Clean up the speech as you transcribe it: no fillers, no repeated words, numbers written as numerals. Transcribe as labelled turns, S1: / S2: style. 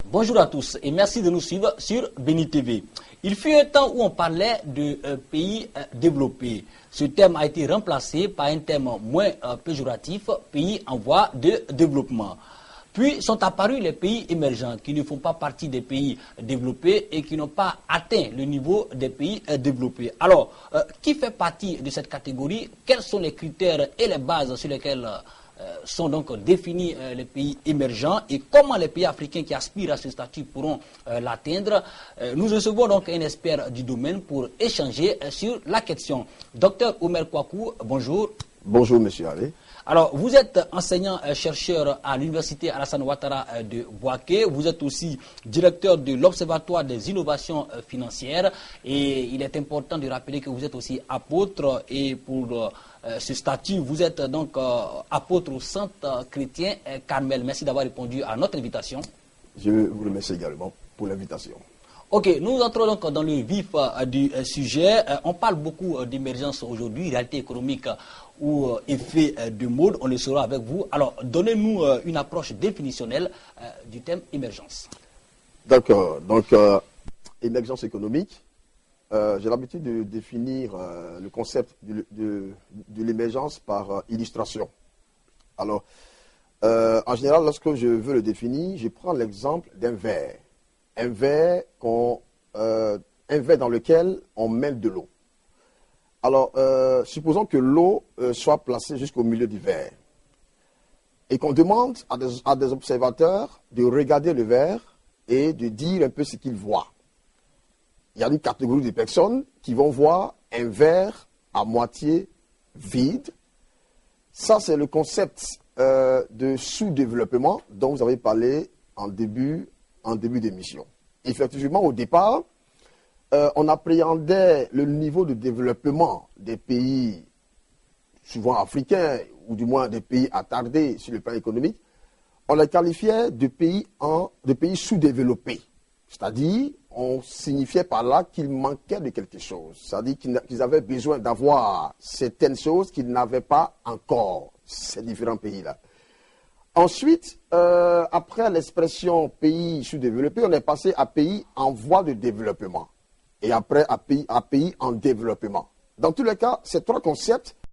S1: Bonjour à tous et merci de nous suivre sur Béni TV. Il fut un temps où on parlait de pays développés. Ce terme a été remplacé par un terme moins péjoratif, pays en voie de développement. Puis sont apparus les pays émergents qui ne font pas partie des pays développés et qui n'ont pas atteint le niveau des pays développés. Alors, qui fait partie de cette catégorie? Quels sont les critères et les bases sur lesquelles sont donc définis les pays émergents et comment les pays africains qui aspirent à ce statut pourront l'atteindre? Nous recevons donc un expert du domaine pour échanger sur la question. Docteur Omer Kwaku, bonjour.
S2: Bonjour, monsieur Ali.
S1: Alors, vous êtes enseignant-chercheur à l'université Alassane Ouattara de Bouaké. Vous êtes aussi directeur de l'Observatoire des innovations financières. Et il est important de rappeler que vous êtes aussi apôtre. Et pour ce statut, vous êtes donc apôtre au Centre chrétien Carmel. Merci d'avoir répondu à notre invitation.
S2: Je vous remercie également pour l'invitation.
S1: Ok, nous entrons donc dans le vif du sujet. On parle beaucoup d'émergence aujourd'hui, réalité économique ou effet de mode, on le saura avec vous. Alors, donnez-nous une approche définitionnelle du thème émergence.
S2: D'accord, donc émergence économique, j'ai l'habitude de définir le concept de l'émergence par illustration. Alors, en général, lorsque je veux le définir, je prends l'exemple d'un verre. Un verre dans lequel on met de l'eau. Alors, supposons que l'eau soit placée jusqu'au milieu du verre et qu'on demande à des observateurs de regarder le verre et de dire un peu ce qu'ils voient. Il y a une catégorie de personnes qui vont voir un verre à moitié vide. Ça, c'est le concept de sous-développement dont vous avez parlé en début d'émission. Effectivement, au départ, on appréhendait le niveau de développement des pays, souvent africains, ou du moins des pays attardés sur le plan économique, on les qualifiait de pays sous-développés. C'est-à-dire, on signifiait par là qu'ils manquaient de quelque chose. C'est-à-dire qu'ils avaient besoin d'avoir certaines choses qu'ils n'avaient pas encore, ces différents pays-là. Ensuite, après l'expression pays sous-développé, on est passé à pays en voie de développement. Et après à pays en développement. Dans tous les cas, ces trois concepts